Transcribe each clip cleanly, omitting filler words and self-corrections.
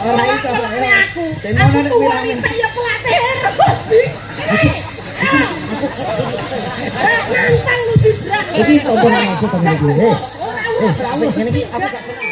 Ora iso aku. Aku tuwa ya pelatih. Nantang lu dibrak. Iki opo nang aku to ngene. Ora ngene iki aku gak seneng.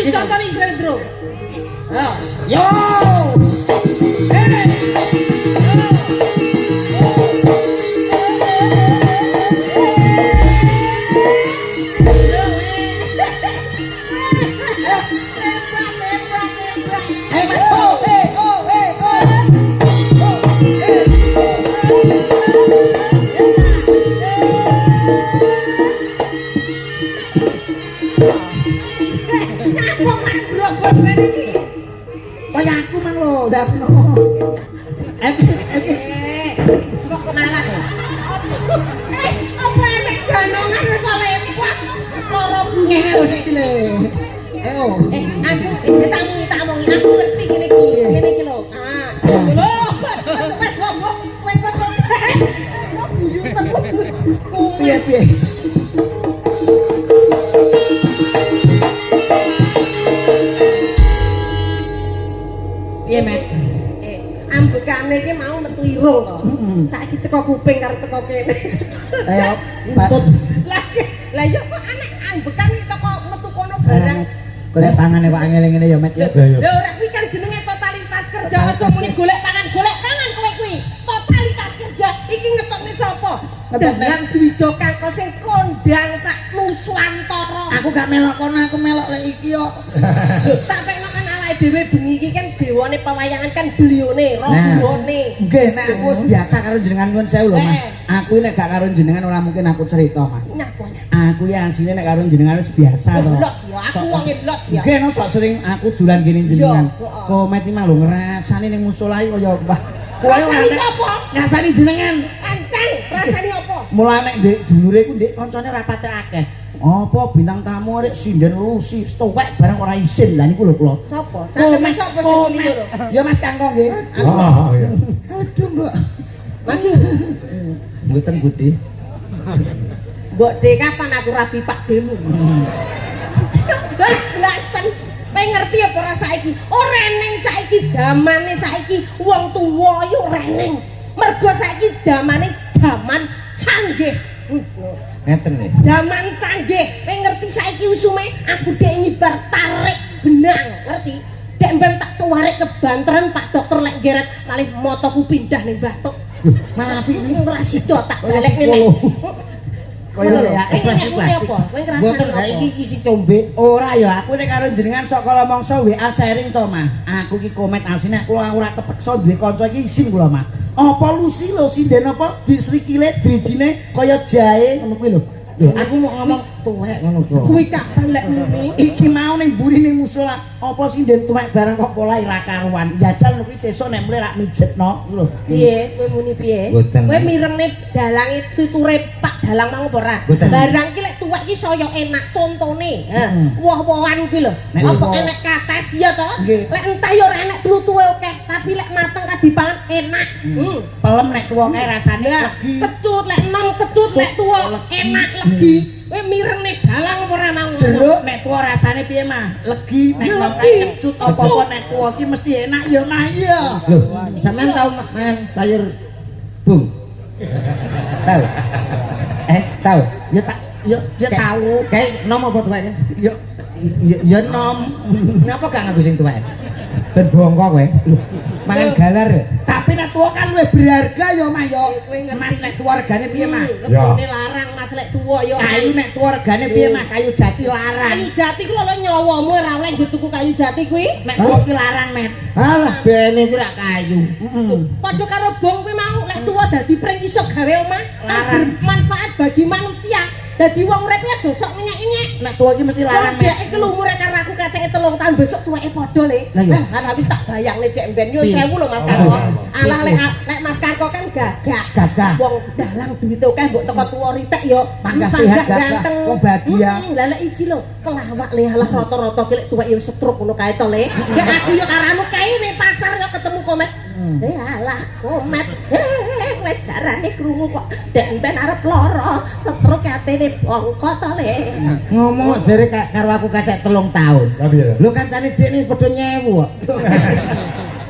Contoh Sredro. Yo. Darno. Kok malah ya? Apa enek ganongan wis lempah. Loro bunyi wis iki le. Aku tak omongi aku ngerti ngene iki. Ngene iki lho. Ah, lho. Wes wong kowe kok kok buyutan. Piye. Piye, Mek? Ambekane iki mau metu irung to. Saiki teko kuping karo teko kene. Ayo, patut. Lah yo kok anak ambekan iki teko metu kono barang. Golek pangane kok angel ngene ya, Met ya. Lho ora kuwi kan jenenge totalitas kerja, aja muni golek pangan kowe kuwi. Totalitas kerja iki ngetokne sapa? Dengan Dwijo Kangko sing kondang sak Nuswantara. Aku gak melok kono, aku melok lek iki kok. Lho tak pekno kan awake dhewe bengi iki kan dewane pewayangan kan belione, rojone. Nggih, nek aku wis biasa karo jenengan nuwun sewu lho, Mas. Aku nek gak karo jenengan ora mungkin aku cerita, Mas. Napa? Aku ya asline nek karo jenengan wis biasa to. Los ya, aku wong los ya. Nggih, no sok sering aku dolan kene jenengan. Yo, heeh. Komet iki mah lho ngrasani ning musala iki kaya Mbah. Kowe ora Rasane apa? ngrasani jenengan. Kancang, rasane apa? Mulane nek ndek dulure ku ndek kancane rapate akeh. Apa bintang tamu arek sinden lusi stowek barang ora isin. Lah niku lho kula. Sapa? Cangkeme sapa sing niku lho? Ya Mas Kangkong nggih. Iya. Aduh, Mbak. Maju. Mboten Budi. Mbok De kapan aku rabi Pak Demu. Blasen. Kowe ngerti apa ora saiki? Ora eneng saiki jamane saiki wong tuwa yo ora eneng. Mergo saiki jamane jaman canggih. Ngeten nggih. Jaman canggih. Kowe ngerti saiki usume aku dek ngibar tarik benang, ngerti? Dek mbem tak tuarek kebanteran Pak Dokter lek geret malih motoku pindah ning batuk. Malah apik iki. Ora sida tak balik ngene. Kaya ya ikhlas apa? Kowe ngrasani Mboten apa? lha iki isi combe. Ora ya, aku nek karo jenengan sok kala mangsa WA sharing to, Mah. Aku iki komet asine kula ora kepeksa duwe kanca iki isin kula, Mah. Apa lusi lho sinden apa disrikile drijine kaya jahe ngono kuwi lho. Lho, aku mau ngomong tuwek ngono to. Kuwi kapan lek muni? Iki mau ning mburi ning musala apa sinden tuwek barang kok pola ora karuan. Jajal kuwi sesuk nek mulai rak mijetno lho. Piye? Kowe muni piye? Mboten. Kowe mirengne dalange tuture Pak Dalang mau apa ora? Mboten. Barang ki lek tuwek ki saya enak contone. Woh-wohan kuwi lho. Nek Apa woh. enek kates ya to? Nggih. Lek entah ya ora enek tlutuhe akeh, tapi lek mateng kadipangan enak. Pelem nek tuwa kae rasane Ya, legi. kecut lek enom kecut lek tuwa enak legi. Kowe mirengne dalang apa ora mau? Jeruk nek tuwa rasane piye, Mah? Legi nek Ya, nom legi. kae kecut apa-apa nek tuwa ki mesti enak ya, Mah iya. Lho, sampean tau makan sayur bung? Tahu? Tahu. Ya tak ya tahu. Kayak nom apa tuweke? Ya nom. Ngapa gak nganggo sing tuwek? Ben bongko kowe. Lho, mangan galar ya. Tapi nek tuwa kan luwih berharga ya, Mah ya. Kowe ngerti. Mas nek tuwa regane piye, Mah? Ya. Ini larang Mas lek tuwa ya. Kayu nek tuwa regane piye, Mah? Kayu jati larang. Kayu jati ku lho nyawamu ora oleh nggo tuku kayu jati kuwi. Nek tuwa ki larang, Met. Alah, bene iki rak kayu. Padha karo bong kuwi mau lek tuwa dadi pring iso gawe omah, Larang. bermanfaat bagi manusia. Dadi wong urip kuwi aja sok nyek-nyek. Nek tuwa ki mesti larang, Met. Dek iki lho umure karo aku kaceke 3 tahun besok tuweke padha le. Lah iya. Lah wis tak bayangne dek mben yo Piye? 1000 lho Mas Karko. Oh, Alah piye? lek Mas Karko kan gagah. Gagah. Wong dalang duwite akeh mbok teko tuwa ritek yo Pangkat sehat, gagah. Wong bahagia. Lah lek iki lho pelawak le alah rata-rata ki lek tuwek yo stroke ngono kae to le. Dek aku yo karo anu kae ning pasar yo ketemu komet. Alah komet. Kowe jarane krungu kok dek mben arep lara stroke atene bongko to le. Ngomong jare karo aku kacek 3 tahun. Lah piye? Lho kancane dhek iki padha nyewu kok.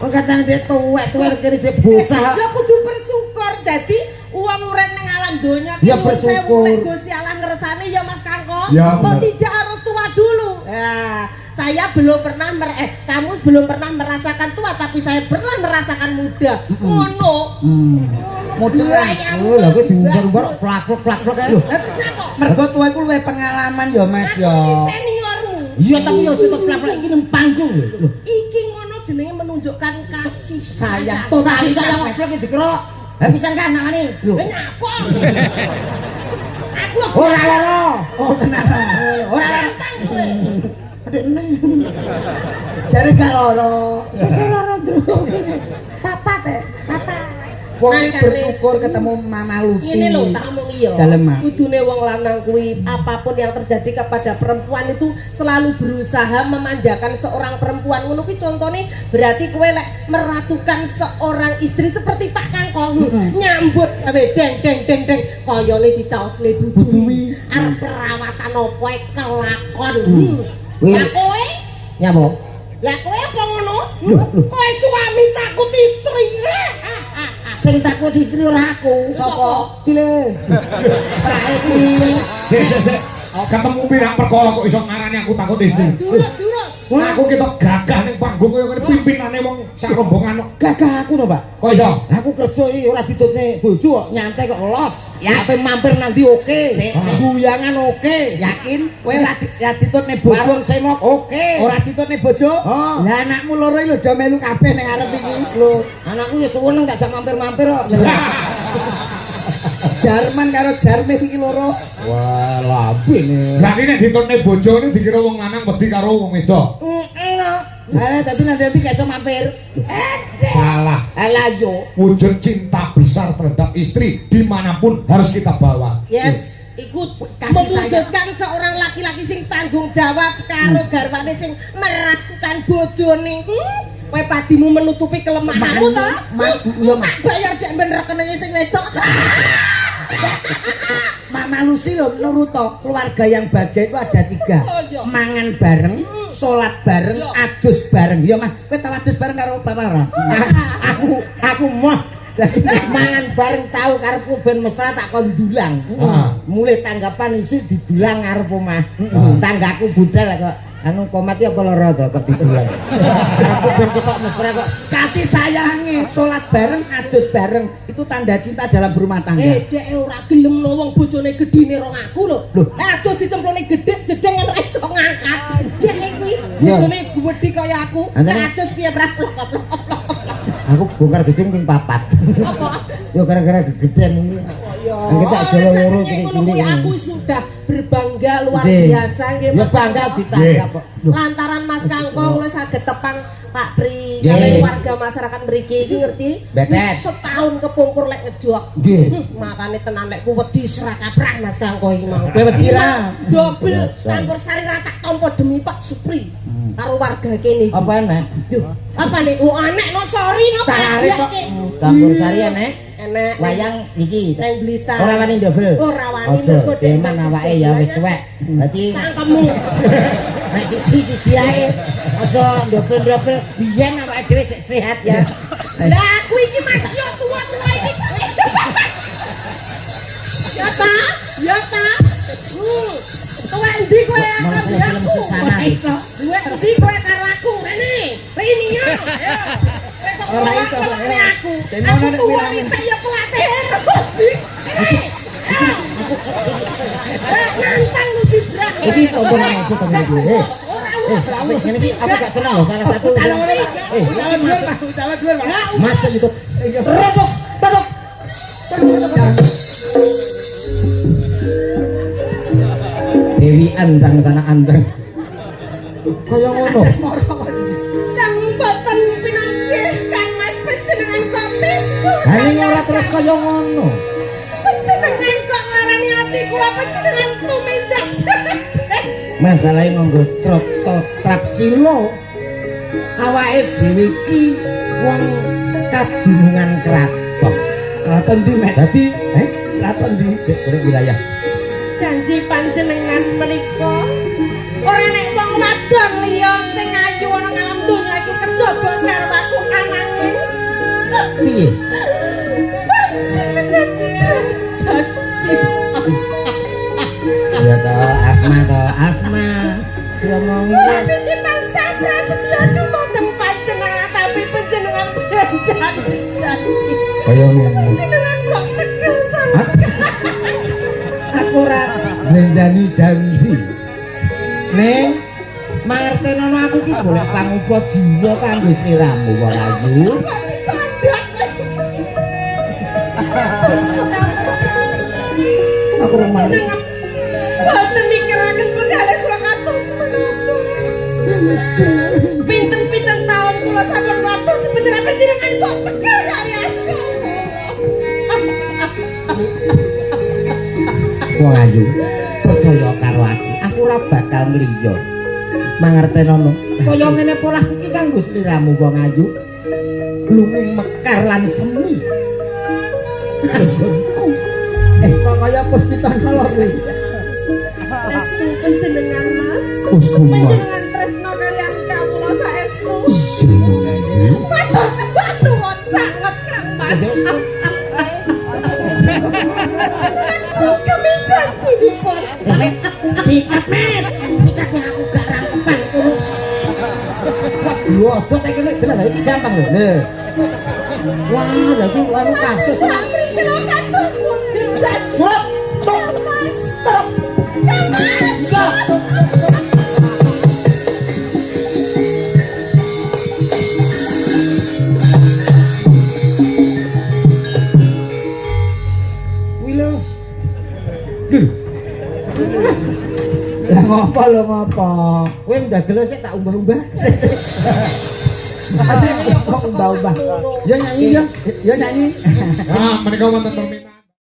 Wong kancane dhek tuwek kene jek bocah. Ya kudu bersyukur dadi wong urip ning alam donya ki Ya, bersyukur. lek Gusti Allah ngersani ya Mas Kangko. Ya, Kok benar. tidak harus tua dulu. Nah, saya belum pernah kamu belum pernah merasakan tua tapi saya pernah merasakan muda. Ngono. Model Oh, lha kowe diumbar-umbar kok plak-plak ae lho. Lah terus napa? mergo tuwa iku luwih pengalaman ya, Mas Aku ya. iki seniormu. Iya tapi yo aja plak-plak iki nang panggung lho. Iki ngono jenenge menunjukkan kasih Sayang. Tuh tak sayang plak iki dikira. Ha pisan kan nangane. Lho. Lah nyapa? Aku Ora lara. Oh, kenapa? Ora lara. Jare gak loro. Sesuk lara ndruk. Papa teh. Papa. Wong Makane. bersyukur ketemu Mama Lucy. Ini lho tak omong iya. Dalem, Mak. Kudune wong lanang kuwi apapun yang terjadi kepada perempuan itu selalu berusaha memanjakan seorang perempuan. Ngono kuwi contone berarti kowe lek meratukan seorang istri seperti Pak Kangkong nyambut awe deng kayane dicaosne Buduwi. buduwi. Arep perawatan opo kelakon. Wih. Lah kowe? Nyapa? Lah kowe apa ngono? Kowe suami takut istri. Sing takut istri ora aku. Sapa? Dile. Saiki. Sik. Ketemu pirang perkara kok iso ngarani aku takut istri. Durus. Aku kita gagah ning panggung kaya ngene pimpinane wong sak rombongan kok. Gagah aku to, Pak. Kok iso? Aku kerja iki ora ditutne bojo kok nyantai kok los. Ya. Ape mampir nanti oke. Guyangan oke. Yakin? Kowe ora ditutne bojo. Warung semok oke. Ora ditutne bojo? Oh. Lah anakmu loro iki lho do melu kabeh ning arep iki. Lho, anakku ya suweneng gak jak mampir-mampir kok. Jerman karo Jarmen iki loro. Wah, labine. Lah iki nek ditutne bojone dikira wong lanang wedi karo wong wedok. Heeh, tapi nanti gak iso mampir. Salah. Alah yo. Wujud cinta besar terhadap istri dimanapun harus kita bawa. Yes, ikut Kasih mewujudkan seorang laki-laki sing tanggung jawab karo garwane sing merakukan bojone. Kowe padimu menutupi kelemahanmu to? Yo Tak bayar dek ben rekenenge sing wedok. Mama Lucy lho menurut toh keluarga yang bahagia itu ada 3. Oh, iya. Mangan bareng, sholat bareng, Iya. adus bareng. Ya mah, kowe tau adus bareng karo bapak ora? Aku moh mangan bareng tahu karepku ben mesra tak kon dulang. Mulai tanggapan isi didulang ngarep omah. Tanggaku budal kok anu komat ya apa lara to kok didulang. Aku ben ketok mesra kok. Kasih sayangi, sholat bareng, adus bareng. Itu tanda cinta dalam berumah tangga. Dek ora gelem no wong bojone gedine rong aku lho. Aduh dicemplone gedhe jedeng ora iso ngangkat. Dek kuwi bojone gedhe kaya aku. Adus piye praplok. Aku bongkar gedung ping 4. Apa? Yo gara-gara gegeden iki. Kita jolo loro cilik-cilik. Aku sudah berbangga luar Nggih. biasa nggih Ya Mas. bangga ditanggap kok. Lantaran Mas Kangkong wis saged tepang Pak Pri Nggih. kalian warga masyarakat mriki iki ngerti? Betet. Setahun kepungkur lek ngejok. Nggih. Makane tenan lek ku wedi serakaprah Mas Kangkong iki mau. Kowe wedi ra? Dobel campur sari ra tak tampa demi Pak Supri. Karo warga kene iki. Apa enak? Duh, apa nih? Oh anek no sorry no Cari sok. Campur sari enak. Enek Wayang iki. nang Blitar. Ora wani ndobel. Ora wani Aja, mergo dhek deman awake ya wis tuwek. Dadi cangkemmu. nek siji ae aja ndobel-ndobel biyen awake dhewe sik sehat ya. Lah aku iki Mas yo tua-tua iki. Ya ta? Ya ta? Kowe endi kowe Malah aku? film sesana. Kowe endi kowe karo aku? Rene. Rene yo. Ora iso, aku. Dene Aku nek tuwa wirane. iki kaya pelatih. Nantang lu dibrak. Iki tombol nang aku temen iki. Sampai ngene iki aku gak seneng loh salah satu. Calon dhuwur, Mas. Calon dhuwur, Mas. Mas itu. Rodok, rodok. Dewi Anjang sana Anjang. Kaya ngono. Kang mboten pinanggih Kang Mas panjenengan kok tega. Hane ora terus kaya ngono. Panjenengan kok ngarani ati kula panjenengan tumindak. Masalahe nganggo trapsilo. Awake dhewe iki wong kadunungan kraton. Kraton ndi, Mek? Dadi, Kraton ndi? cek golek wilayah. Janji panjenengan menika ora nek wong wadon liya sing ayu ana ngalam donya iki kejaba karo aku ananging Piye? panjenengan iki janji. Ya to, asma. Ngomong Ora niki tansah prasetya dumateng panjenengan tapi panjenengan janji. kaya ngono. Panjenengan kok tegel sanget. Aku ora blenjani janji. Ning mangertenono aku ki golek pangupa jiwa kanggo sliramu wong ayu. Pati sandak. Aku ora manut. Boten mikiraken perkara kula kados menapa. Pinten-pinten taun kula sampun watos panjenengan kok tegel kalian. Wong ayu, percaya karo aku. Aku ora bakal ngliya. Mangertenono. Kaya ngene polahku ki kanggo sliramu wong ayu. Lumung mekar lan semi. Anggonku. Kok kaya puspitan kala kuwi. Estu panjenengan Mas. Kusuma. Panjenengan tresno kalian kawula saestu. Iya wong ayu. Matur sembah nuwun sanget Kang Mas. Kami janji dipun. Sikat met. Sikatnya aku gak rangkepan. Wah, blodot iki nek delok iki gampang lho. Wah, lha iki anu kasus. Mriki lho kados pundi Stop. Stop. Wilo. Lah ngopo lho ngopo? Kowe ndagel sik tak umbah-umbah. Kok umbah-umbah. Ya nyanyi ya. Ya nyanyi. Ah, menika wonten permintaan